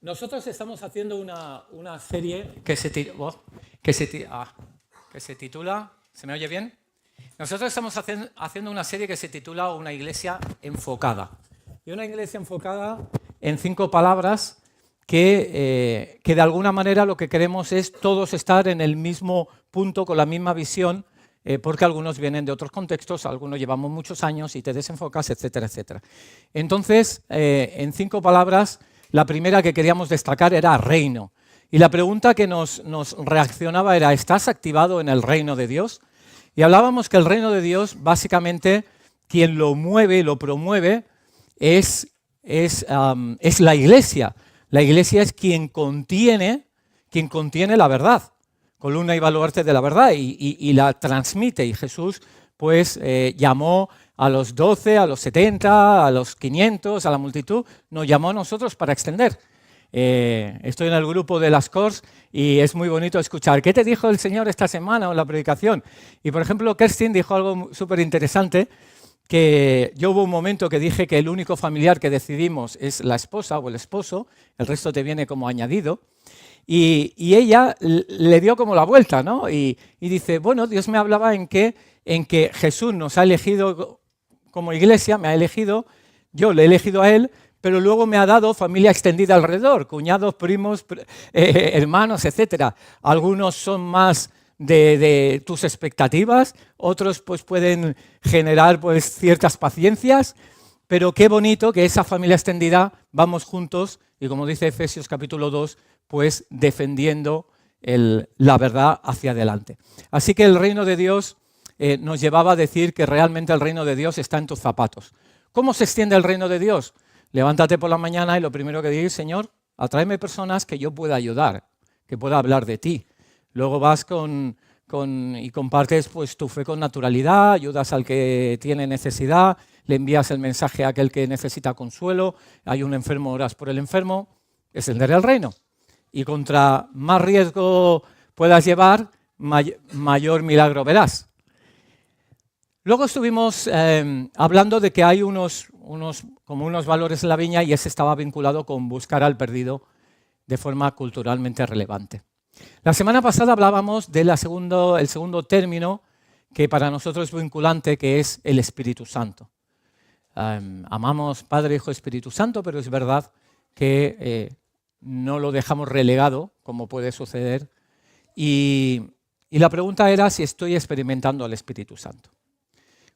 Nosotros estamos haciendo una serie que se titula, ¿se me oye bien? Nosotros estamos haciendo una serie que se titula Una iglesia enfocada. Y una iglesia enfocada en 5 palabras que de alguna manera lo que queremos es todos estar en el mismo punto, con la misma visión, porque algunos vienen de otros contextos, algunos llevamos muchos años y te desenfocas, etcétera, etcétera. Entonces, en 5 palabras, la primera que queríamos destacar era reino. Y la pregunta que nos reaccionaba era, ¿estás activado en el reino de Dios? Y hablábamos que el reino de Dios, básicamente, quien lo mueve y lo promueve es la iglesia. La iglesia es quien contiene la verdad, columna y baluarte de la verdad, y la transmite. Y Jesús, pues, llamó a los 12, a los 70, a los 500, a la multitud, nos llamó a nosotros para extender. Estoy en el grupo de las Cors y es muy bonito escuchar ¿qué te dijo el Señor esta semana o en la predicación? Y por ejemplo, Kerstin dijo algo súper interesante, que yo hubo un momento que dije que el único familiar que decidimos es la esposa o el esposo, el resto te viene como añadido, y ella le dio como la vuelta, ¿no? Y dice, bueno, Dios me hablaba en que Jesús nos ha elegido como iglesia, me ha elegido, yo le he elegido a él, pero luego me ha dado familia extendida alrededor, cuñados, primos, hermanos, etcétera. Algunos son más de tus expectativas, otros pues pueden generar pues ciertas paciencias, pero qué bonito que esa familia extendida vamos juntos y como dice Efesios capítulo 2, pues defendiendo la verdad hacia adelante. Así que el reino de Dios nos llevaba a decir que realmente el reino de Dios está en tus zapatos. ¿Cómo se extiende el reino de Dios? Levántate por la mañana y lo primero que dices, Señor, atráeme personas que yo pueda ayudar, que pueda hablar de ti. Luego vas y compartes pues, tu fe con naturalidad, ayudas al que tiene necesidad, le envías el mensaje a aquel que necesita consuelo, hay un enfermo, oras por el enfermo, extender el reino. Y contra más riesgo puedas llevar, mayor milagro verás. Luego estuvimos hablando de que hay unos valores en la viña y ese estaba vinculado con buscar al perdido de forma culturalmente relevante. La semana pasada hablábamos del segundo término que para nosotros es vinculante, que es el Espíritu Santo. Amamos Padre, Hijo, Espíritu Santo, pero es verdad que no lo dejamos relegado, como puede suceder. Y la pregunta era si estoy experimentando al Espíritu Santo.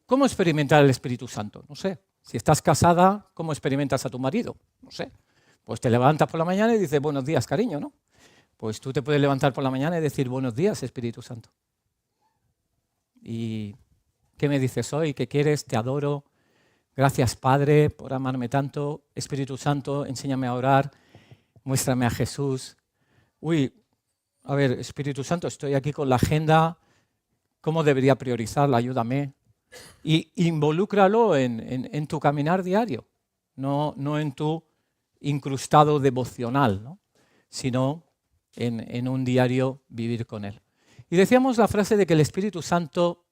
¿Cómo experimentar el Espíritu Santo? No sé. Si estás casada, ¿cómo experimentas a tu marido? No sé. Pues te levantas por la mañana y dices, buenos días, cariño, ¿no? Pues tú te puedes levantar por la mañana y decir, buenos días, Espíritu Santo. ¿Y qué me dices hoy? ¿Qué quieres? Te adoro. Gracias, Padre, por amarme tanto. Espíritu Santo, enséñame a orar. Muéstrame a Jesús. Uy, a ver, Espíritu Santo, estoy aquí con la agenda. ¿Cómo debería priorizarla? Ayúdame. Y involúcralo en tu caminar diario, no en tu incrustado devocional, ¿no? Sino en un diario vivir con él. Y decíamos la frase de que el Espíritu Santo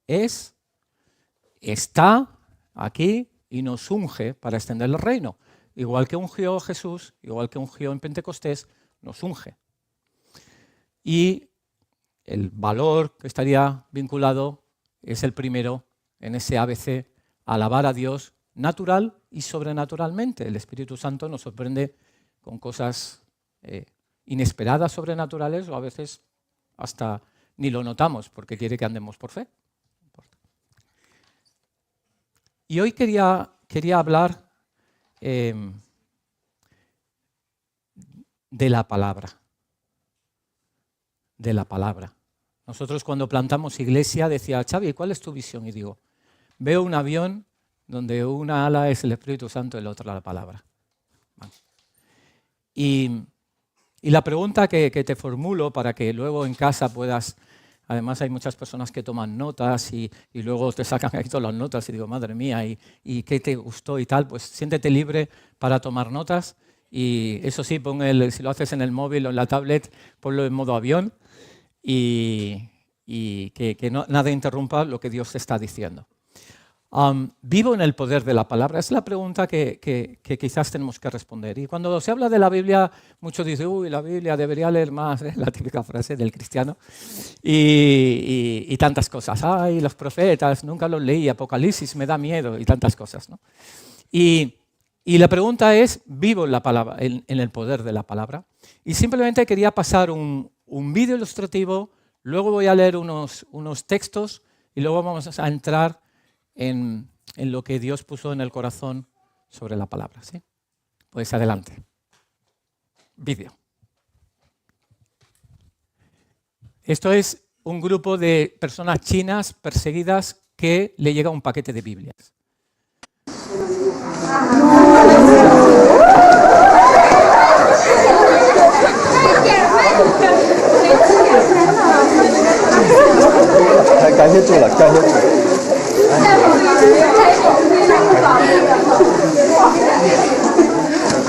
está aquí y nos unge para extender el reino. Igual que ungió Jesús, igual que ungió en Pentecostés, nos unge. Y el valor que estaría vinculado es el primero, en ese ABC, alabar a Dios natural y sobrenaturalmente. El Espíritu Santo nos sorprende con cosas inesperadas, sobrenaturales, o a veces hasta ni lo notamos porque quiere que andemos por fe. Y hoy quería hablar de la palabra. De la palabra. Nosotros cuando plantamos iglesia decía, Xavi, ¿cuál es tu visión? Y digo, veo un avión donde una ala es el Espíritu Santo y la otra la palabra. Y la pregunta que te formulo para que luego en casa puedas, además hay muchas personas que toman notas y luego te sacan ahí todas las notas y digo, madre mía, ¿y qué te gustó y tal? Pues siéntete libre para tomar notas y eso sí, si lo haces en el móvil o en la tablet, ponlo en modo avión y que nada interrumpa lo que Dios te está diciendo. ¿Vivo en el poder de la palabra? Es la pregunta que quizás tenemos que responder. Y cuando se habla de la Biblia, muchos dicen, uy, la Biblia debería leer más, ¿eh? La típica frase del cristiano. Y tantas cosas. Ay, los profetas, nunca los leí, Apocalipsis me da miedo y tantas cosas, ¿no? Y la pregunta es, ¿vivo en la palabra, en el poder de la palabra? Y simplemente quería pasar un vídeo ilustrativo, luego voy a leer unos textos y luego vamos a entrar en lo que Dios puso en el corazón sobre la palabra, ¿sí? Pues adelante. Vídeo. Esto es un grupo de personas chinas perseguidas que le llega un paquete de Biblias. 感谢主了，感谢主。太好了，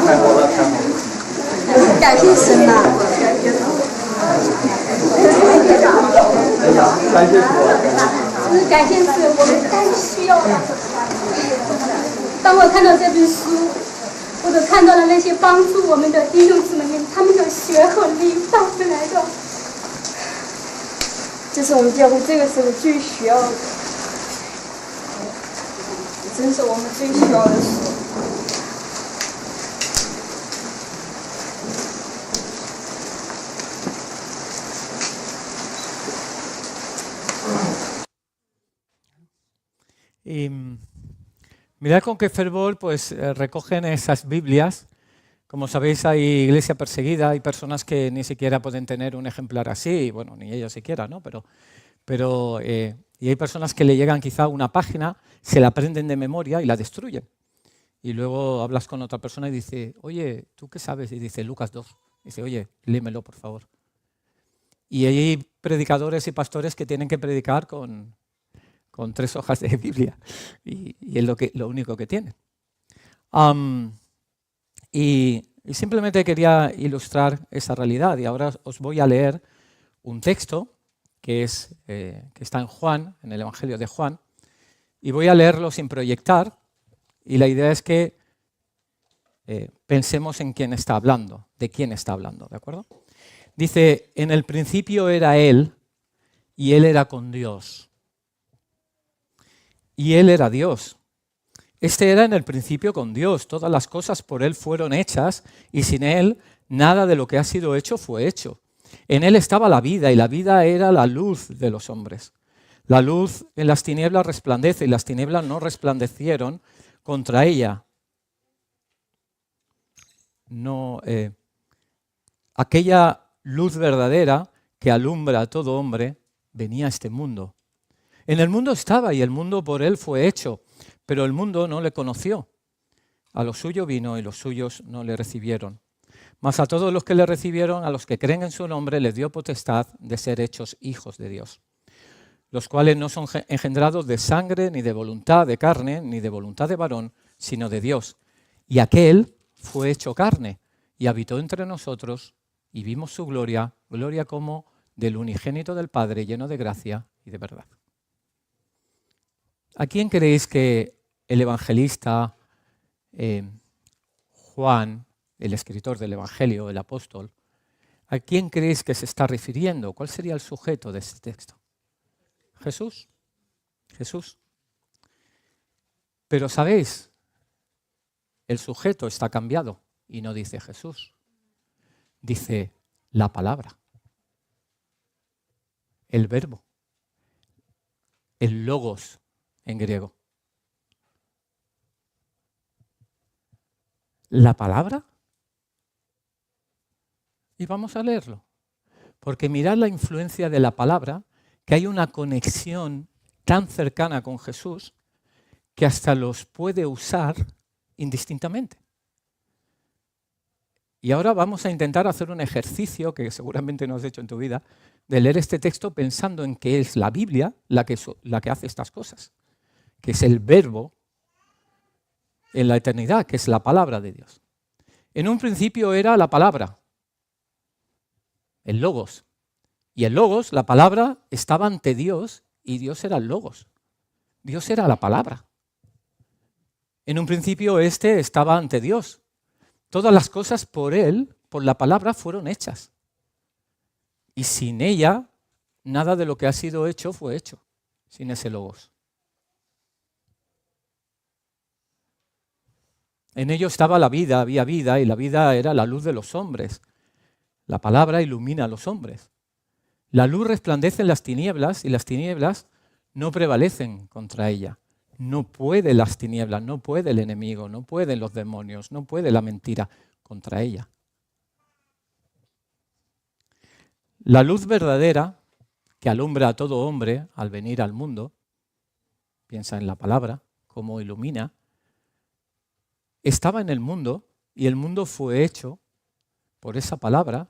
太好了！感谢神呐！哎呀，感谢主啊！感谢主，我们太需要了。当我看到这本书，或者看到了那些帮助我们的弟兄姊妹们，他们的血和力发出来的。 这是我们教会这个时候最需要的，真是我们最需要的事。Y mirad con qué fervor pues, recogen esas Biblias. Como sabéis, hay iglesia perseguida, hay personas que ni siquiera pueden tener un ejemplar así, bueno, ni ellos siquiera, ¿no? Y hay personas que le llegan quizá una página, se la aprenden de memoria y la destruyen. Y luego hablas con otra persona y dice, oye, ¿tú qué sabes? Y dice, Lucas 2. Dice, oye, léemelo, por favor. Y hay predicadores y pastores que tienen que predicar con 3 hojas de Biblia. Y es lo único que tienen. Y simplemente quería ilustrar esa realidad. Y ahora os voy a leer un texto que está en Juan, en el Evangelio de Juan. Y voy a leerlo sin proyectar. Y la idea es que pensemos en quién está hablando, de quién está hablando, ¿de acuerdo? Dice, en el principio era Él, y Él era con Dios. Y Él era Dios. Este era en el principio con Dios. Todas las cosas por Él fueron hechas, y sin Él nada de lo que ha sido hecho fue hecho. En Él estaba la vida, y la vida era la luz de los hombres. La luz en las tinieblas resplandece, y las tinieblas no resplandecieron contra ella. No, aquella luz verdadera que alumbra a todo hombre venía a este mundo. En el mundo estaba y el mundo por él fue hecho, pero el mundo no le conoció. A lo suyo vino y los suyos no le recibieron. Mas a todos los que le recibieron, a los que creen en su nombre, les dio potestad de ser hechos hijos de Dios, los cuales no son engendrados de sangre, ni de voluntad de carne, ni de voluntad de varón, sino de Dios. Y aquel fue hecho carne y habitó entre nosotros y vimos su gloria, gloria como del unigénito del Padre, lleno de gracia y de verdad. ¿A quién creéis que el evangelista Juan, el escritor del Evangelio, el apóstol, a quién creéis que se está refiriendo? ¿Cuál sería el sujeto de este texto? Jesús. Jesús. Pero ¿sabéis? El sujeto está cambiado y no dice Jesús. Dice la palabra. El verbo. El logos en griego. ¿La palabra? Y vamos a leerlo. Porque mirad la influencia de la palabra, que hay una conexión tan cercana con Jesús que hasta los puede usar indistintamente. Y ahora vamos a intentar hacer un ejercicio que seguramente no has hecho en tu vida, de leer este texto pensando en que es la Biblia la que hace estas cosas, que es el verbo en la eternidad, que es la palabra de Dios. En un principio era la palabra, el logos. Y el logos, la palabra, estaba ante Dios y Dios era el logos. Dios era la palabra. En un principio este estaba ante Dios. Todas las cosas por él, por la palabra, fueron hechas. Y sin ella, nada de lo que ha sido hecho fue hecho, sin ese logos. En ello estaba la vida, había vida, y la vida era la luz de los hombres. La palabra ilumina a los hombres. La luz resplandece en las tinieblas y las tinieblas no prevalecen contra ella. No puede las tinieblas, no puede el enemigo, no pueden los demonios, no puede la mentira contra ella. La luz verdadera que alumbra a todo hombre al venir al mundo, piensa en la palabra, cómo ilumina, estaba en el mundo y el mundo fue hecho por esa palabra,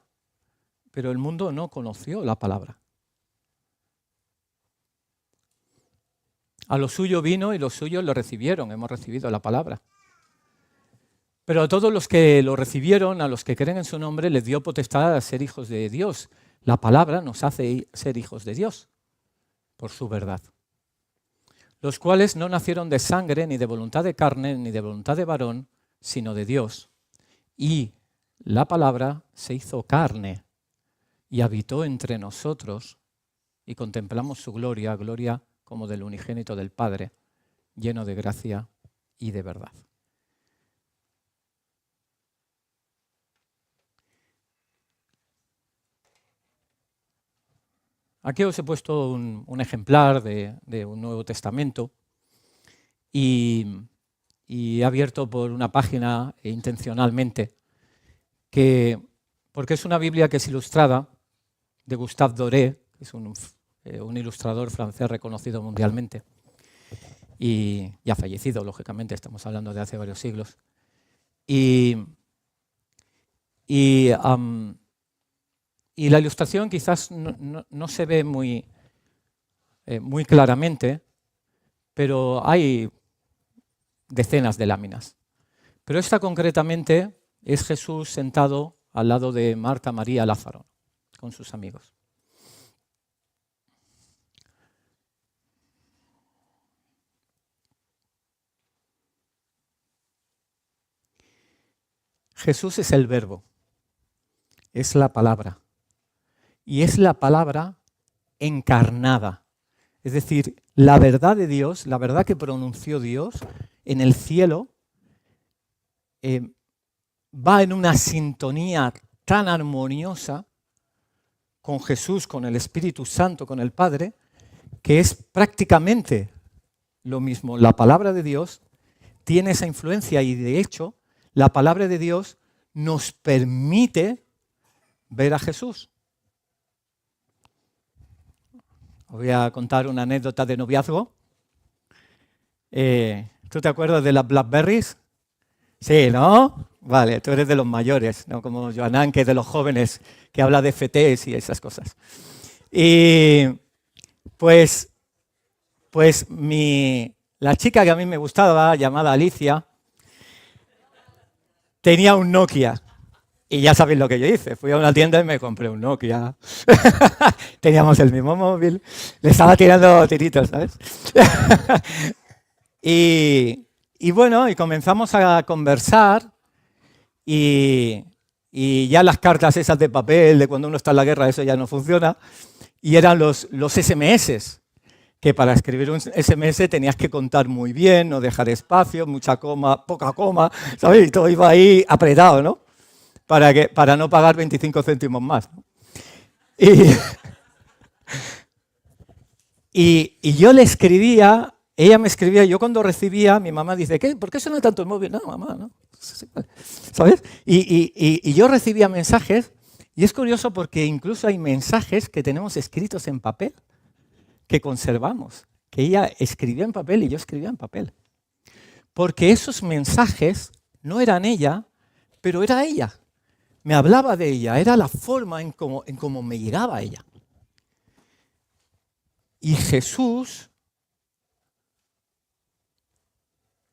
pero el mundo no conoció la palabra. A lo suyo vino y los suyos lo recibieron, hemos recibido la palabra. Pero a todos los que lo recibieron, a los que creen en su nombre, les dio potestad a ser hijos de Dios. La palabra nos hace ser hijos de Dios por su verdad. Los cuales no nacieron de sangre, ni de voluntad de carne, ni de voluntad de varón, sino de Dios. Y la palabra se hizo carne y habitó entre nosotros y contemplamos su gloria, gloria como del unigénito del Padre, lleno de gracia y de verdad. Aquí os he puesto un ejemplar de un Nuevo Testamento y he abierto por una página intencionalmente, porque es una Biblia que es ilustrada, de Gustave Doré, que es un ilustrador francés reconocido mundialmente y ya fallecido, lógicamente, estamos hablando de hace varios siglos. Y la ilustración quizás no se ve muy claramente, pero hay decenas de láminas. Pero esta concretamente es Jesús sentado al lado de Marta, María, Lázaro, con sus amigos. Jesús es el verbo, es la palabra, y es la palabra encarnada. Es decir, la verdad de Dios, la verdad que pronunció Dios en el cielo, va en una sintonía tan armoniosa con Jesús, con el Espíritu Santo, con el Padre, que es prácticamente lo mismo. La palabra de Dios tiene esa influencia y de hecho la palabra de Dios nos permite ver a Jesús. Os voy a contar una anécdota de noviazgo. ¿Tú te acuerdas de las Blackberries? Sí, ¿no? Vale, tú eres de los mayores, no como Joanán, que es de los jóvenes, que habla de FTs y esas cosas. Y pues la chica que a mí me gustaba, llamada Alicia, tenía un Nokia. Y ya sabéis lo que yo hice. Fui a una tienda y me compré un Nokia. Teníamos el mismo móvil. Le estaba tirando tiritos, ¿sabes? y bueno, y comenzamos a conversar. Y ya las cartas esas de papel, de cuando uno está en la guerra, eso ya no funciona. Y eran los SMS. Que para escribir un SMS tenías que contar muy bien, no dejar espacio, mucha coma, poca coma, ¿sabes? Y todo iba ahí apretado, ¿no? Para no pagar 25 céntimos más, ¿no? Y yo le escribía, ella me escribía, yo cuando recibía, mi mamá dice, ¿por qué suena tanto el móvil? No, mamá, no. ¿Sabes? Y yo recibía mensajes, y es curioso porque incluso hay mensajes que tenemos escritos en papel, que conservamos, que ella escribía en papel y yo escribía en papel. Porque esos mensajes no eran ella, pero era ella. Me hablaba de ella, era la forma en cómo me llegaba a ella. Y Jesús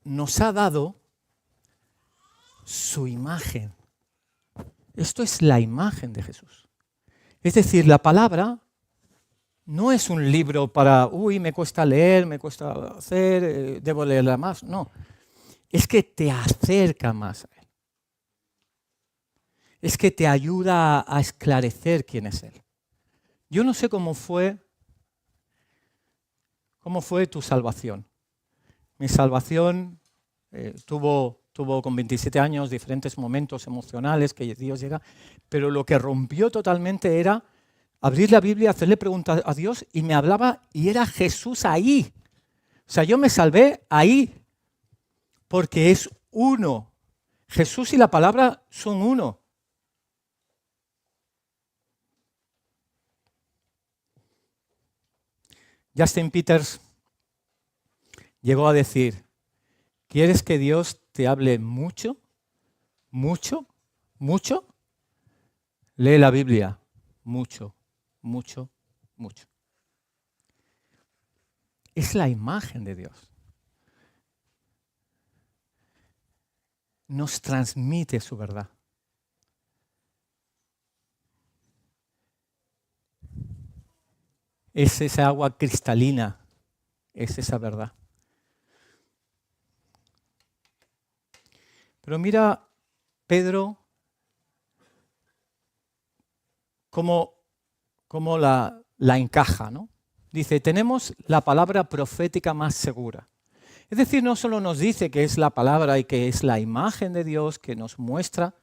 nos ha dado su imagen. Esto es la imagen de Jesús. Es decir, la palabra no es un libro para, me cuesta leer, me cuesta hacer, debo leerla más. No. es que te acerca más a Él. Es que te ayuda a esclarecer quién es Él. Yo no sé cómo fue tu salvación. Mi salvación tuvo con 27 años diferentes momentos emocionales que Dios llega, pero lo que rompió totalmente era abrir la Biblia, hacerle preguntas a Dios y me hablaba y era Jesús ahí. O sea, yo me salvé ahí porque es uno. Jesús y la palabra son uno. Justin Peters llegó a decir, ¿quieres que Dios te hable mucho? ¿Mucho? ¿Mucho? Lee la Biblia. Mucho, mucho, mucho. Es la imagen de Dios. Nos transmite su verdad. Es esa agua cristalina, es esa verdad. Pero mira, Pedro, cómo la encaja, ¿no? Dice, tenemos la palabra profética más segura. Es decir, no solo nos dice que es la palabra y que es la imagen de Dios que nos muestra,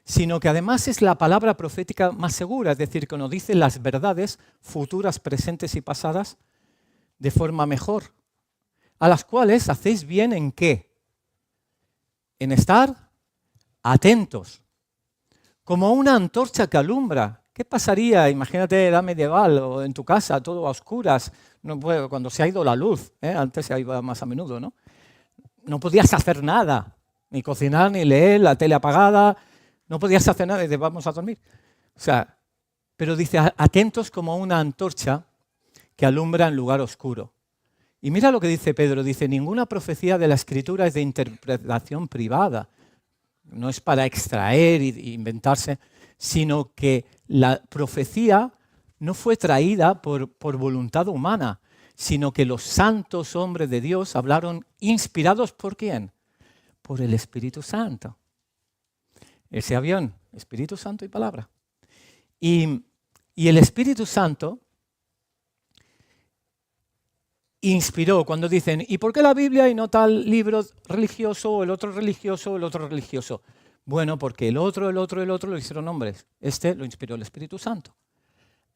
sino que además es la palabra profética más segura, es decir, que nos dice las verdades futuras, presentes y pasadas de forma mejor, a las cuales hacéis bien ¿en qué? En estar atentos, como una antorcha que alumbra. ¿Qué pasaría? Imagínate edad medieval o en tu casa, todo a oscuras, cuando se ha ido la luz, antes se iba más a menudo, ¿no? No podías hacer nada, ni cocinar, ni leer, la tele apagada, no podías hacer nada y te vamos a dormir. O sea, pero dice, atentos como una antorcha que alumbra en lugar oscuro. Y mira lo que dice Pedro, dice, ninguna profecía de la Escritura es de interpretación privada. No es para extraer e inventarse, sino que la profecía no fue traída por voluntad humana, sino que los santos hombres de Dios hablaron inspirados ¿por quién? Por el Espíritu Santo. Ese avión, Espíritu Santo y palabra. Y el Espíritu Santo inspiró cuando dicen, ¿y por qué la Biblia y no tal libro religioso o el otro religioso o el otro religioso? Bueno, porque el otro lo hicieron hombres. Este lo inspiró el Espíritu Santo.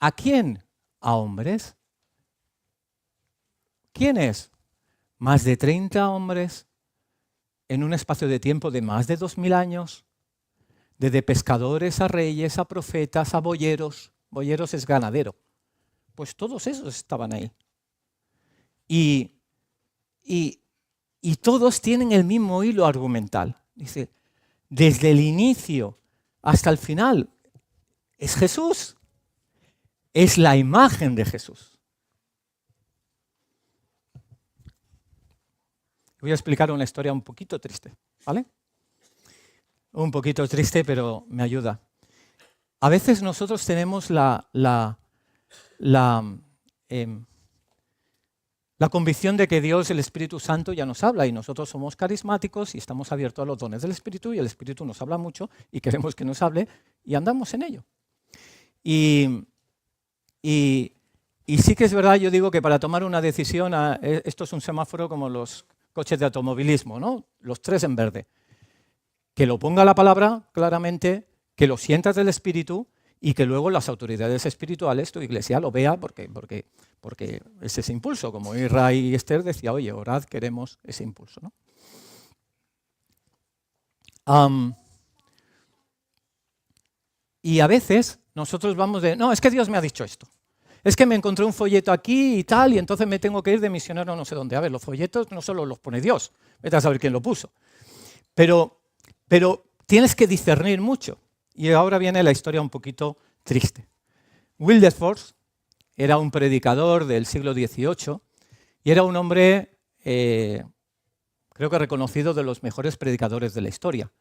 ¿A quién? A hombres. ¿Quiénes? Más de 30 hombres en un espacio de tiempo de más de 2000 años. Desde pescadores a reyes, a profetas, a boyeros. Boyeros es ganadero. Pues todos esos estaban ahí. Y todos tienen el mismo hilo argumental. Dice, desde el inicio hasta el final, es Jesús. Es la imagen de Jesús. Voy a explicar una historia un poquito triste, ¿vale? Un poquito triste, pero me ayuda. A veces nosotros tenemos la convicción de que Dios, el Espíritu Santo, ya nos habla y nosotros somos carismáticos y estamos abiertos a los dones del Espíritu y el Espíritu nos habla mucho y queremos que nos hable y andamos en ello. Y sí que es verdad, yo digo que para tomar una decisión, esto es un semáforo como los coches de automovilismo, ¿no? Los 3 en verde. Que lo ponga la palabra claramente, que lo sientas del Espíritu y que luego las autoridades espirituales, tu iglesia, lo vea porque es ese impulso. Como Irra y Esther decía, oye, orad, queremos ese impulso, ¿no? Y a veces nosotros vamos de, no, es que Dios me ha dicho esto. Es que me encontré un folleto aquí y tal, y entonces me tengo que ir de misionero no sé dónde. A ver, los folletos no solo los pone Dios, vete a saber quién lo puso. Pero tienes que discernir mucho. Y ahora viene la historia un poquito triste. Wilberforce era un predicador del siglo XVIII y era un hombre, creo que reconocido de los mejores predicadores de la historia.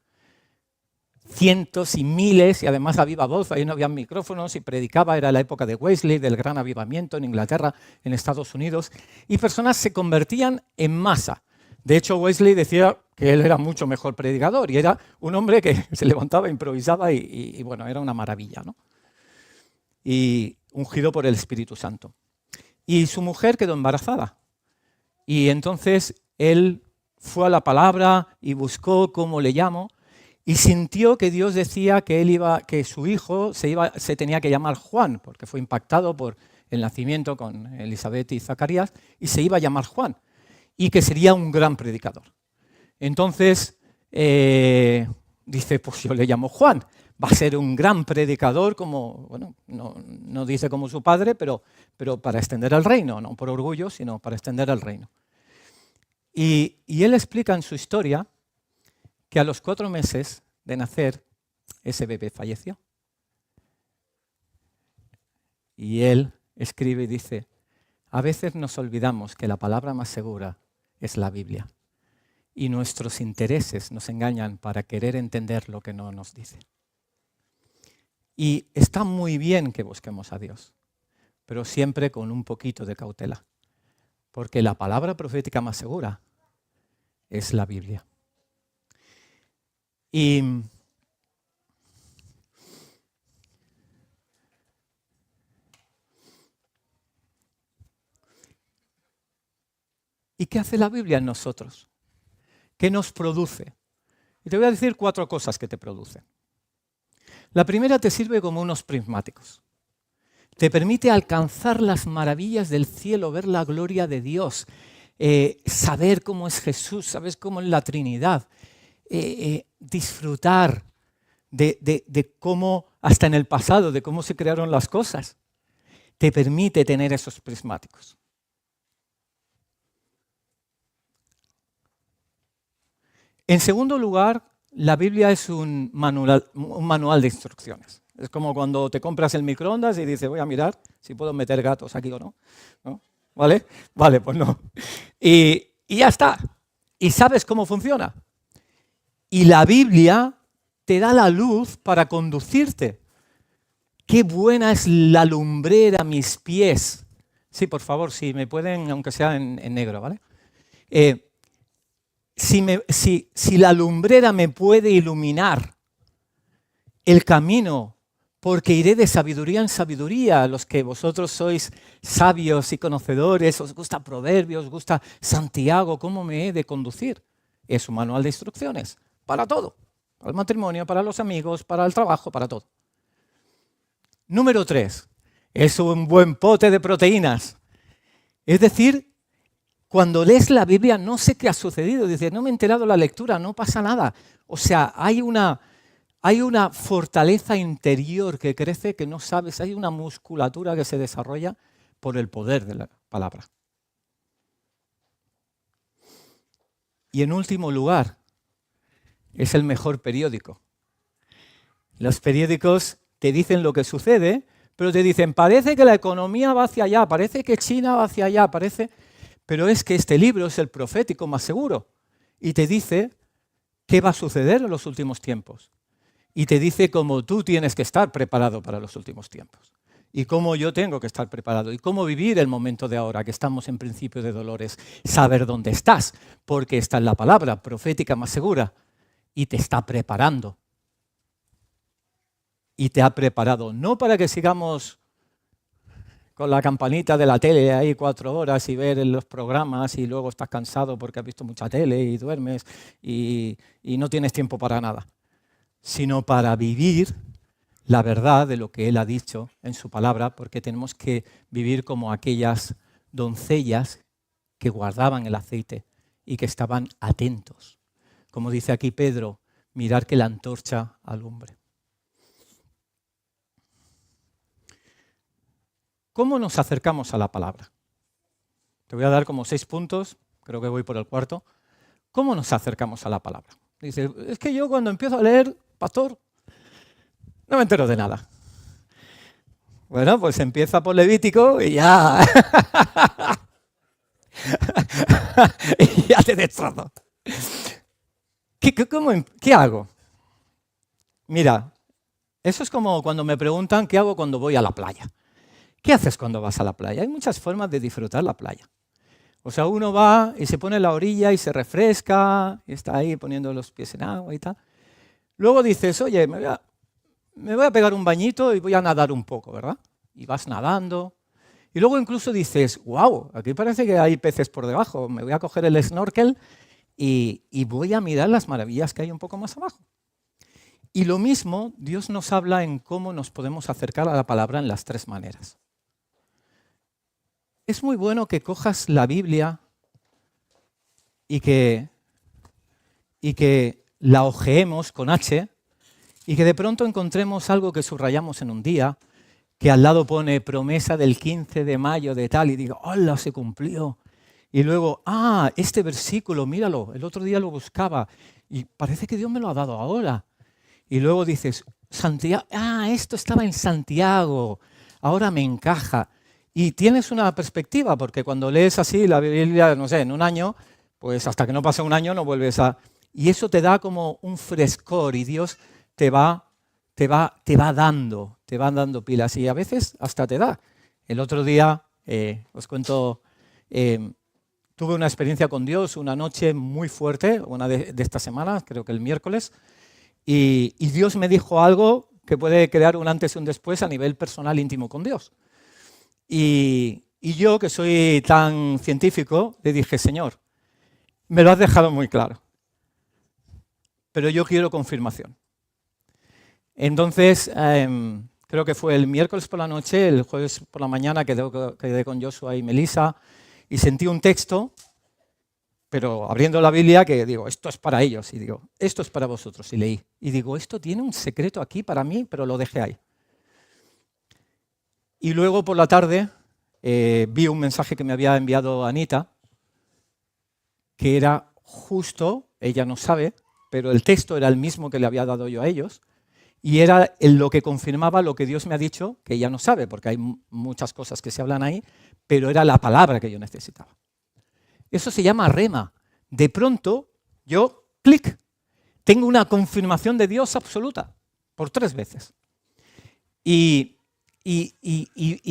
Cientos y miles, y además a viva voz, ahí no había micrófonos y predicaba, era la época de Wesley, del gran avivamiento en Inglaterra, en Estados Unidos, y personas se convertían en masa. De hecho, Wesley decía que él era mucho mejor predicador y era un hombre que se levantaba, improvisaba y bueno, era una maravilla, ¿no? Y ungido por el Espíritu Santo. Y su mujer quedó embarazada. Y entonces él fue a la palabra y buscó cómo le llamo y sintió que Dios decía que su hijo se tenía que llamar Juan, porque fue impactado por el nacimiento con Elizabeth y Zacarías, y se iba a llamar Juan, y que sería un gran predicador. Entonces dice, pues yo le llamo Juan, va a ser un gran predicador, como, bueno, no dice como su padre, pero para extender el reino, no por orgullo, sino para extender el reino. Y él explica en su historia que a los 4 meses de nacer, ese bebé falleció. Y él escribe y dice, a veces nos olvidamos que la palabra más segura es la Biblia. Y nuestros intereses nos engañan para querer entender lo que no nos dice. Y está muy bien que busquemos a Dios, pero siempre con un poquito de cautela. Porque la palabra profética más segura es la Biblia. ¿Y qué hace la Biblia en nosotros? ¿Qué nos produce? Y te voy a decir 4 cosas que te producen. La primera te sirve como unos prismáticos. Te permite alcanzar las maravillas del cielo, ver la gloria de Dios, saber cómo es Jesús, saber cómo es la Trinidad, disfrutar de cómo, hasta en el pasado, de cómo se crearon las cosas. Te permite tener esos prismáticos. En segundo lugar, la Biblia es un manual de instrucciones. Es como cuando te compras el microondas y dices, voy a mirar si puedo meter gatos aquí o no. ¿No? ¿Vale? Vale, pues no. Y ya está. Y sabes cómo funciona. Y la Biblia te da la luz para conducirte. Qué buena es la lumbrera a mis pies. Sí, por favor, si me pueden, aunque sea en negro, ¿vale? Si la lumbrera me puede iluminar el camino, porque iré de sabiduría en sabiduría, los que vosotros sois sabios y conocedores, os gusta Proverbios, os gusta Santiago, ¿cómo me he de conducir? Es un manual de instrucciones para todo, para el matrimonio, para los amigos, para el trabajo, para todo. Número 3, es un buen pote de proteínas. Es decir, cuando lees la Biblia no sé qué ha sucedido, dices, no me he enterado de la lectura, no pasa nada. O sea, hay una fortaleza interior que crece que no sabes, hay una musculatura que se desarrolla por el poder de la palabra. Y en último lugar, es el mejor periódico. Los periódicos te dicen lo que sucede, pero te dicen, parece que la economía va hacia allá, parece que China va hacia allá, pero es que este libro es el profético más seguro. Y te dice qué va a suceder en los últimos tiempos. Y te dice cómo tú tienes que estar preparado para los últimos tiempos. Y cómo yo tengo que estar preparado. Y cómo vivir el momento de ahora, que estamos en principio de dolores. Saber dónde estás, porque está en la palabra profética más segura. Y te está preparando. Y te ha preparado no para que sigamos con la campanita de la tele ahí 4 horas y ver los programas y luego estás cansado porque has visto mucha tele y duermes y no tienes tiempo para nada, sino para vivir la verdad de lo que Él ha dicho en su palabra, porque tenemos que vivir como aquellas doncellas que guardaban el aceite y que estaban atentos. Como dice aquí Pedro, mirar que la antorcha alumbre. ¿Cómo nos acercamos a la palabra? Te voy a dar como 6 puntos, creo que voy por el 4º. ¿Cómo nos acercamos a la palabra? Dice, es que yo cuando empiezo a leer, pastor, no me entero de nada. Bueno, pues empieza por Levítico y ya, y ya te destrozo. ¿Qué hago? Mira, eso es como cuando me preguntan qué hago cuando voy a la playa. ¿Qué haces cuando vas a la playa? Hay muchas formas de disfrutar la playa. O sea, uno va y se pone en la orilla y se refresca, y está ahí poniendo los pies en agua y tal. Luego dices, oye, me voy a pegar un bañito y voy a nadar un poco, ¿verdad? Y vas nadando. Y luego incluso dices, wow, aquí parece que hay peces por debajo. Me voy a coger el snorkel y voy a mirar las maravillas que hay un poco más abajo. Y lo mismo, Dios nos habla en cómo nos podemos acercar a la palabra en las tres maneras. Es muy bueno que cojas la Biblia y que la hojeemos con H y que de pronto encontremos algo que subrayamos en un día, que al lado pone promesa del 15 de mayo de tal y digo, ¡hola, se cumplió! Y luego, este versículo, míralo, el otro día lo buscaba y parece que Dios me lo ha dado ahora. Y luego dices, Santiago, esto estaba en Santiago, ahora me encaja. Y tienes una perspectiva, porque cuando lees así la Biblia, no sé, en un año, pues hasta que no pasa un año no vuelves a... Y eso te da como un frescor y Dios te va dando pilas y a veces hasta te da. El otro día, os cuento, tuve una experiencia con Dios una noche muy fuerte, una de estas semanas, creo que el miércoles, y Dios me dijo algo que puede crear un antes y un después a nivel personal íntimo con Dios. Y yo, que soy tan científico, le dije, Señor, me lo has dejado muy claro, pero yo quiero confirmación. Entonces, creo que fue el miércoles por la noche, el jueves por la mañana quedé con Joshua y Melissa y sentí un texto, pero abriendo la Biblia, que digo, esto es para ellos, y digo, esto es para vosotros, y leí. Y digo, esto tiene un secreto aquí para mí, pero lo dejé ahí. Y luego por la tarde vi un mensaje que me había enviado Anita, que era justo, ella no sabe, pero el texto era el mismo que le había dado yo a ellos, y era lo que confirmaba lo que Dios me ha dicho, que ella no sabe, porque hay muchas cosas que se hablan ahí, pero era la palabra que yo necesitaba. Eso se llama rema. De pronto, yo, clic, tengo una confirmación de Dios absoluta, por 3 veces. Y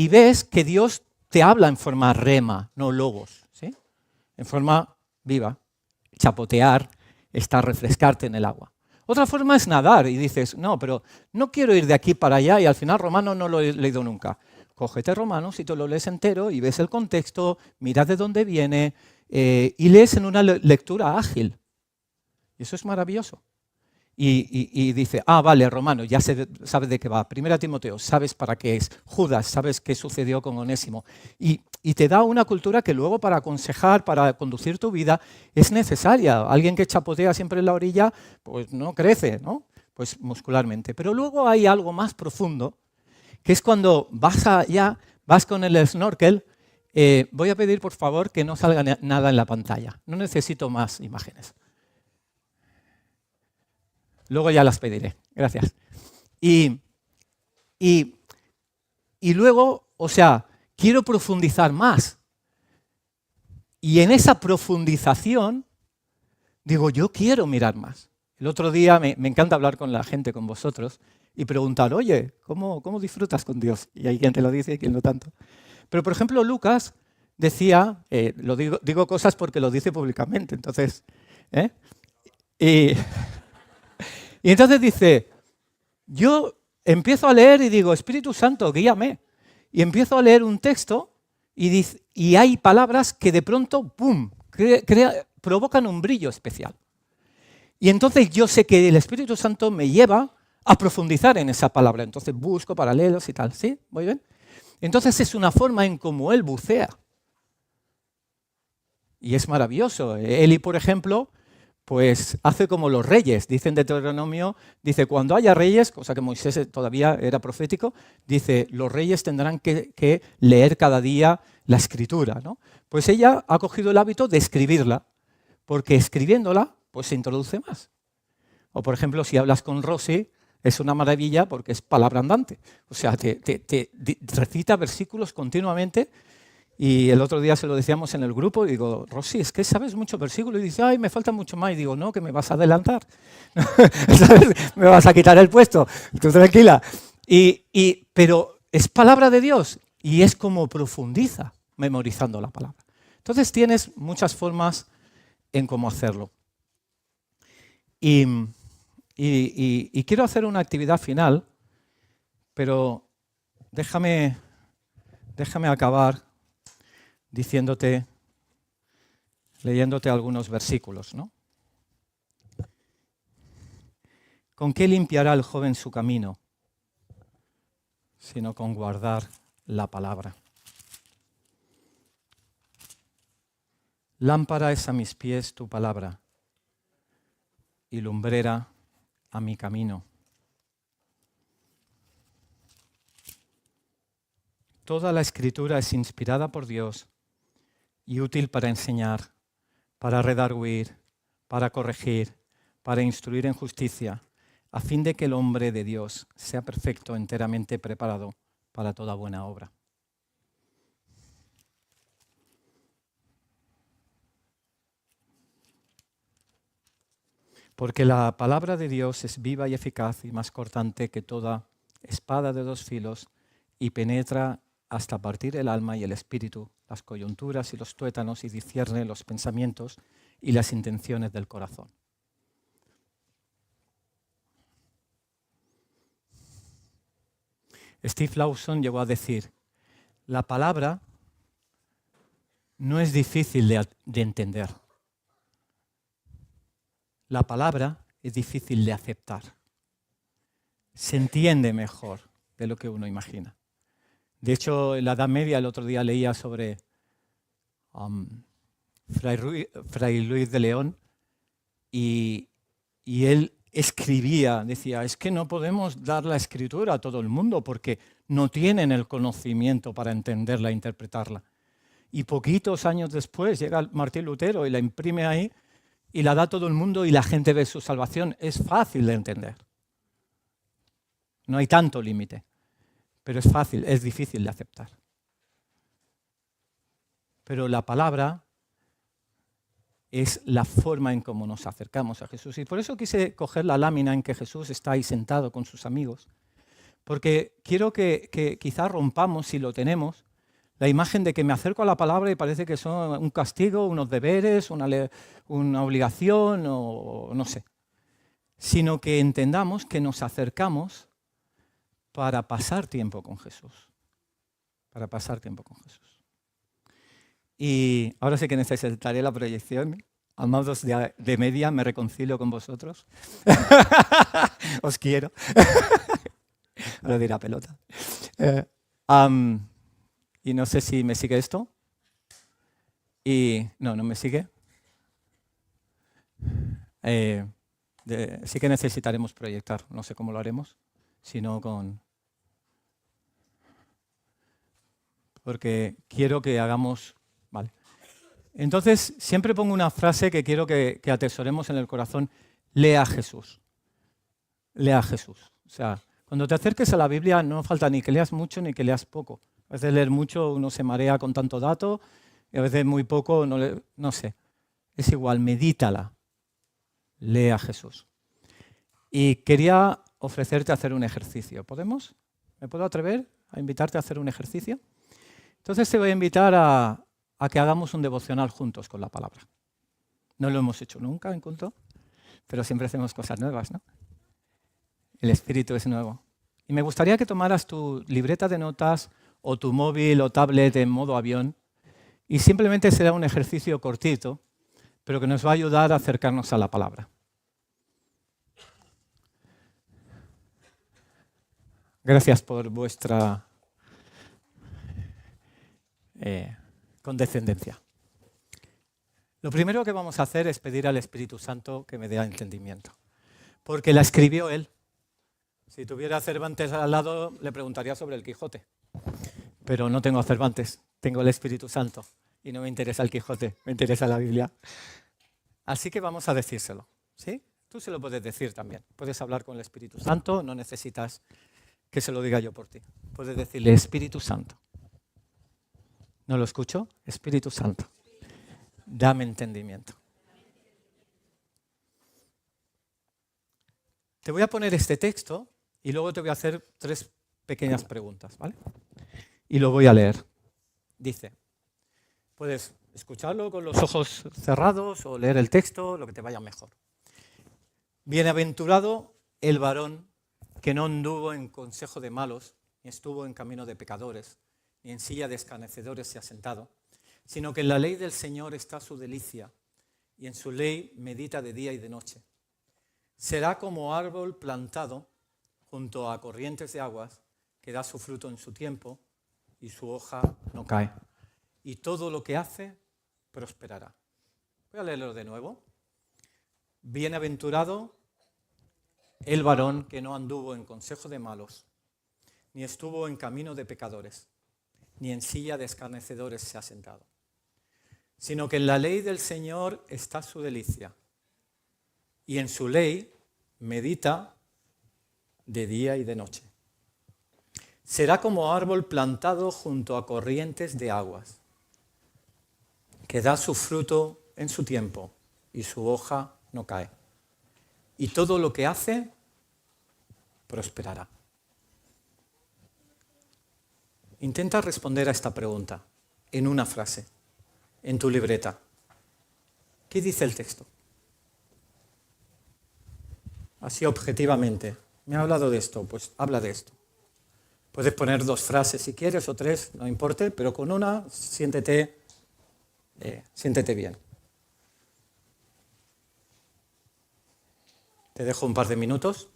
ves que Dios te habla en forma rema, no logos, ¿sí? En forma viva, chapotear, refrescarte en el agua. Otra forma es nadar y dices, no, pero no quiero ir de aquí para allá y al final Romanos no lo he leído nunca. Cógete Romanos y te lo lees entero y ves el contexto, miras de dónde viene y lees en una lectura ágil. Y eso es maravilloso. Y dice, vale, Romano, ya sabes de qué va. Primera Timoteo, sabes para qué es. Judas, sabes qué sucedió con Onésimo. Y te da una cultura que luego para aconsejar, para conducir tu vida, es necesaria. Alguien que chapotea siempre en la orilla, pues no crece, ¿no? Pues muscularmente. Pero luego hay algo más profundo, que es cuando vas con el snorkel. Voy a pedir, por favor, que no salga nada en la pantalla. No necesito más imágenes. Luego ya las pediré. Gracias. Y luego, o sea, quiero profundizar más. Y en esa profundización, digo, yo quiero mirar más. El otro día me encanta hablar con la gente, con vosotros, y preguntar, oye, ¿cómo disfrutas con Dios? Y hay quien te lo dice y quien no tanto. Pero, por ejemplo, Lucas decía, digo cosas porque lo dice públicamente, entonces, Y entonces dice, yo empiezo a leer y digo, Espíritu Santo, guíame. Y empiezo a leer un texto y hay palabras que de pronto, ¡pum!, provocan un brillo especial. Y entonces yo sé que el Espíritu Santo me lleva a profundizar en esa palabra. Entonces busco paralelos y tal. ¿Sí? ¿Muy bien? Entonces es una forma en cómo él bucea. Y es maravilloso. Eli, por ejemplo, pues hace como los reyes. Dice en Deuteronomio, dice, cuando haya reyes, cosa que Moisés todavía era profético, dice, los reyes tendrán que leer cada día la escritura, ¿no? Pues ella ha cogido el hábito de escribirla, porque escribiéndola, pues se introduce más. O, por ejemplo, si hablas con Rosy, es una maravilla porque es palabra andante. O sea, te recita versículos continuamente. Y el otro día se lo decíamos en el grupo y digo, Rosy, es que sabes mucho versículo. Y dice, ay, me falta mucho más. Y digo, no, que me vas a adelantar. ¿Sabes? Me vas a quitar el puesto. Tú tranquila. Pero es palabra de Dios y es como profundiza memorizando la palabra. Entonces tienes muchas formas en cómo hacerlo. Y quiero hacer una actividad final, pero déjame acabar leyéndote algunos versículos, ¿no? ¿Con qué limpiará el joven su camino? Sino con guardar la palabra. Lámpara es a mis pies tu palabra y lumbrera a mi camino. Toda la Escritura es inspirada por Dios y útil para enseñar, para redarguir, para corregir, para instruir en justicia, a fin de que el hombre de Dios sea perfecto, enteramente preparado para toda buena obra. Porque la palabra de Dios es viva y eficaz y más cortante que toda espada de dos filos y penetra hasta partir el alma y el espíritu, las coyunturas y los tuétanos y discierne los pensamientos y las intenciones del corazón. Steve Lawson llegó a decir, la palabra no es difícil de entender. La palabra es difícil de aceptar. Se entiende mejor de lo que uno imagina. De hecho, en la Edad Media, el otro día leía sobre Fray Luis de León y él escribía, decía, es que no podemos dar la escritura a todo el mundo porque no tienen el conocimiento para entenderla e interpretarla. Y poquitos años después llega Martín Lutero y la imprime ahí y la da a todo el mundo y la gente ve su salvación. Es fácil de entender. No hay tanto límite, pero es fácil, es difícil de aceptar. Pero la palabra es la forma en cómo nos acercamos a Jesús. Y por eso quise coger la lámina en que Jesús está ahí sentado con sus amigos, porque quiero que quizás rompamos, si lo tenemos, la imagen de que me acerco a la palabra y parece que son un castigo, unos deberes, una obligación o no sé. Sino que entendamos que nos acercamos para pasar tiempo con Jesús. Para pasar tiempo con Jesús. Y ahora sí que necesitaré la proyección. Amados de media, me reconcilio con vosotros. Os quiero. Lo dirá pelota. Y no sé si me sigue esto. Y no me sigue. Sí que necesitaremos proyectar. No sé cómo lo haremos, sino porque quiero que hagamos... Vale. Entonces, siempre pongo una frase que quiero que atesoremos en el corazón. Lea a Jesús. Lea a Jesús. O sea, cuando te acerques a la Biblia no falta ni que leas mucho ni que leas poco. A veces leer mucho uno se marea con tanto dato y a veces muy poco, no sé. Es igual, medítala. Lee a Jesús. Y quería ofrecerte a hacer un ejercicio. ¿Podemos? ¿Me puedo atrever a invitarte a hacer un ejercicio? Entonces te voy a invitar a que hagamos un devocional juntos con la palabra. No lo hemos hecho nunca en culto, pero siempre hacemos cosas nuevas, ¿no? El espíritu es nuevo. Y me gustaría que tomaras tu libreta de notas o tu móvil o tablet en modo avión y simplemente será un ejercicio cortito, pero que nos va a ayudar a acercarnos a la palabra. Gracias por vuestra condescendencia. Lo primero que vamos a hacer es pedir al Espíritu Santo que me dé entendimiento, porque la escribió Él. Si tuviera Cervantes al lado, le preguntaría sobre el Quijote, pero no tengo a Cervantes, tengo el Espíritu Santo y no me interesa el Quijote, me interesa la Biblia. Así que vamos a decírselo, ¿sí? Tú se lo puedes decir también, puedes hablar con el Espíritu Santo, no necesitas que se lo diga yo por ti. Puedes decirle, Espíritu Santo. ¿No lo escucho? Espíritu Santo, dame entendimiento. Te voy a poner este texto y luego te voy a hacer 3 pequeñas preguntas, ¿vale? Y lo voy a leer. Dice, puedes escucharlo con los ojos cerrados o leer el texto, lo que te vaya mejor. Bienaventurado el varón que no anduvo en consejo de malos, ni estuvo en camino de pecadores, ni en silla de escarnecedores se ha sentado, sino que en la ley del Señor está su delicia, y en su ley medita de día y de noche. Será como árbol plantado junto a corrientes de aguas, que da su fruto en su tiempo, y su hoja no cae. Y todo lo que hace prosperará. Voy a leerlo de nuevo. Bienaventurado el varón que no anduvo en consejo de malos, ni estuvo en camino de pecadores, ni en silla de escarnecedores se ha sentado, sino que en la ley del Señor está su delicia, y en su ley medita de día y de noche. Será como árbol plantado junto a corrientes de aguas, que da su fruto en su tiempo, y su hoja no cae. Y todo lo que hace prosperará. Intenta responder a esta pregunta en una frase, en tu libreta. ¿Qué dice el texto? Así objetivamente. Me ha hablado de esto, pues habla de esto. Puedes poner 2 frases si quieres o 3, no importa, pero con una siéntete bien. Te dejo un par de minutos.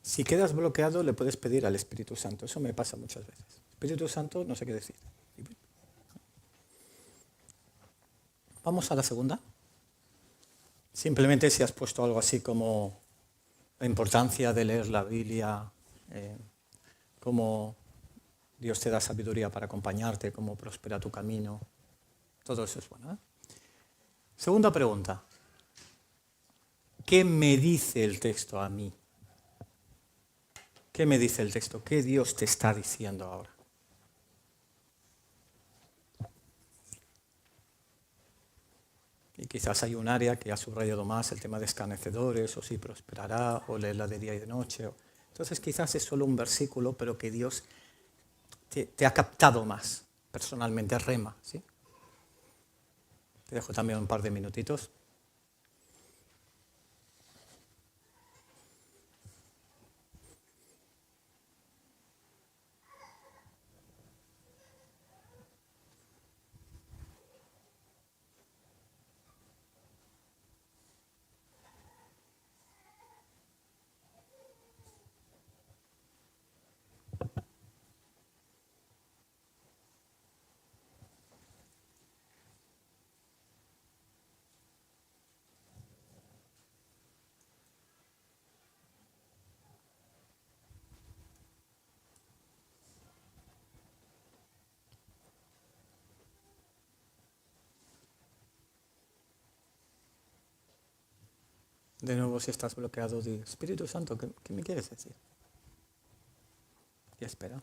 Si quedas bloqueado, le puedes pedir al Espíritu Santo. Eso me pasa muchas veces. Espíritu Santo, no sé qué decir. Vamos a la segunda. Simplemente si has puesto algo así como la importancia de leer la Biblia, cómo Dios te da sabiduría para acompañarte, cómo prospera tu camino. Todo eso es bueno, ¿eh? Segunda pregunta. ¿Qué me dice el texto a mí? ¿Qué me dice el texto? ¿Qué Dios te está diciendo ahora? Y quizás hay un área que ha subrayado más, el tema de escarnecedores, o si prosperará, o leerla de día y de noche. Entonces quizás es solo un versículo, pero que Dios te ha captado más, personalmente, rema, ¿sí? Te dejo también un par de minutitos. De nuevo, si estás bloqueado, di, Espíritu Santo, ¿qué me quieres decir? Y espera.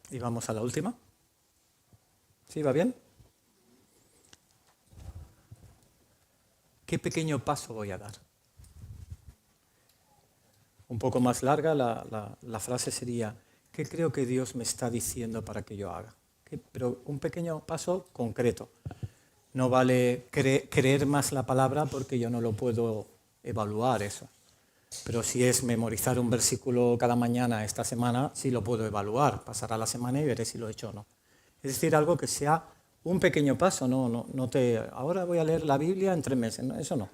Y vamos a la última. ¿Sí, va bien? ¿Qué pequeño paso voy a dar? Un poco más larga, la frase sería, ¿qué creo que Dios me está diciendo para que yo haga? Pero un pequeño paso concreto. No vale creer más la palabra porque yo no lo puedo evaluar eso. Pero si es memorizar un versículo cada mañana esta semana, sí lo puedo evaluar. Pasará la semana y veré si lo he hecho o no. Es decir, algo que sea un pequeño paso, ahora voy a leer la Biblia en 3 meses, no, eso no.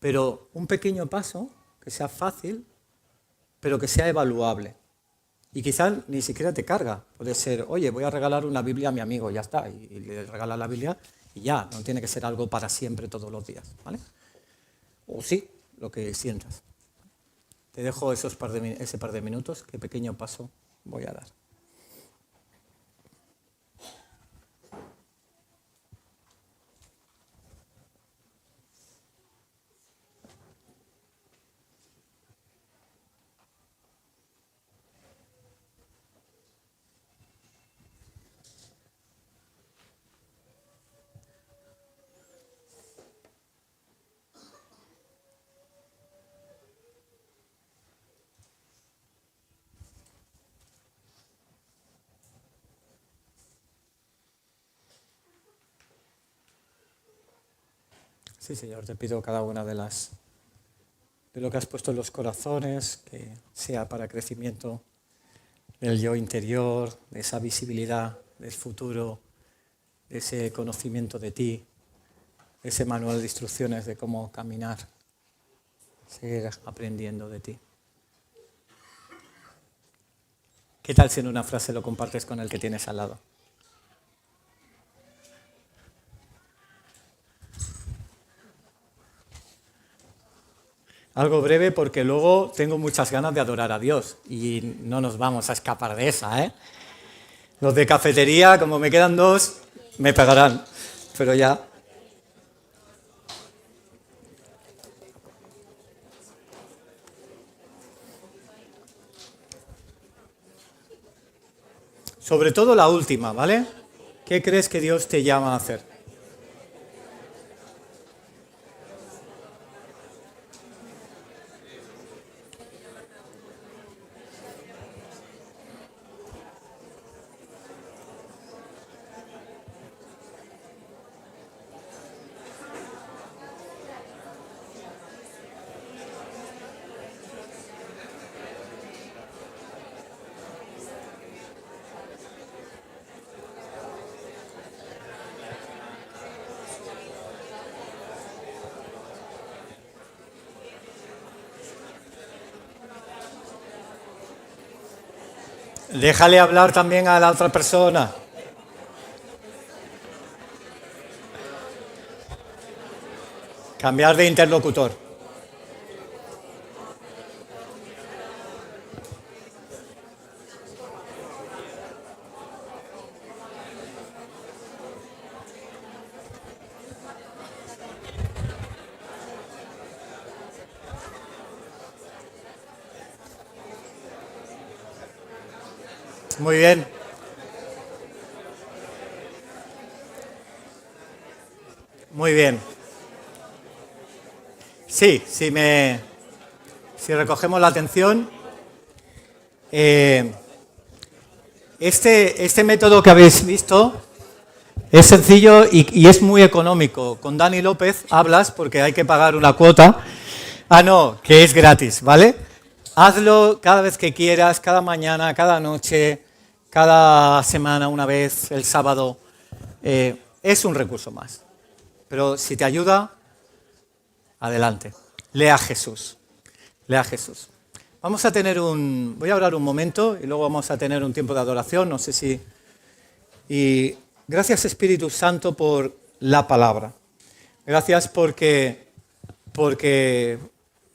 Pero un pequeño paso que sea fácil, pero que sea evaluable. Y quizás ni siquiera te carga. Puede ser, oye, voy a regalar una Biblia a mi amigo, ya está. Y le regalas la Biblia y ya, no tiene que ser algo para siempre todos los días, ¿vale? O sí, lo que sientas. Te dejo ese par de minutos, qué pequeño paso voy a dar. Sí, Señor, te pido cada una de lo que has puesto en los corazones, que sea para crecimiento del yo interior, de esa visibilidad del futuro, de ese conocimiento de ti, de ese manual de instrucciones de cómo caminar, seguir aprendiendo de ti. ¿Qué tal si en una frase lo compartes con el que tienes al lado? Algo breve porque luego tengo muchas ganas de adorar a Dios y no nos vamos a escapar de esa, ¿eh? Los de cafetería, como me quedan 2, me pegarán, pero ya. Sobre todo la última, ¿vale? ¿Qué crees que Dios te llama a hacer? Déjale hablar también a la otra persona. Cambiar de interlocutor. Muy bien. Muy bien. Sí, si recogemos la atención, este método que habéis visto es sencillo y es muy económico. Con Dani López hablas porque hay que pagar una cuota. Ah, no, que es gratis, ¿vale? Hazlo cada vez que quieras, cada mañana, cada noche, cada semana, una vez, el sábado. Es un recurso más. Pero si te ayuda, adelante. Lea a Jesús. Lea a Jesús. Voy a orar un momento y luego vamos a tener un tiempo de adoración, no sé si... Y gracias Espíritu Santo por la palabra. Gracias porque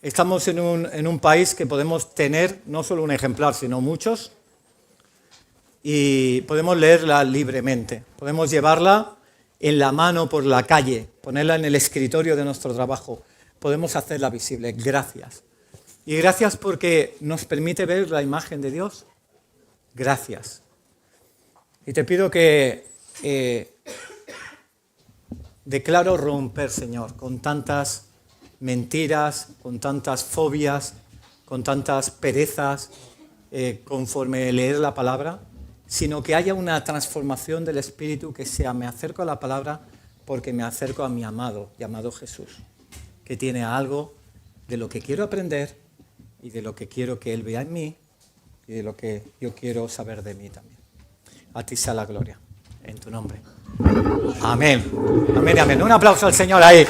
estamos en un país que podemos tener no solo un ejemplar, sino muchos, y podemos leerla libremente. Podemos llevarla en la mano por la calle, ponerla en el escritorio de nuestro trabajo. Podemos hacerla visible. Gracias. Y gracias porque nos permite ver la imagen de Dios. Gracias. Y te pido que declaro romper, Señor, con tantas mentiras, con tantas fobias, con tantas perezas, conforme leer la palabra, sino que haya una transformación del espíritu que sea, me acerco a la palabra porque me acerco a mi amado, llamado Jesús, que tiene algo de lo que quiero aprender y de lo que quiero que Él vea en mí y de lo que yo quiero saber de mí también. A ti sea la gloria. en tu nombre. Amén. Amén y amén. Un aplauso al Señor ahí.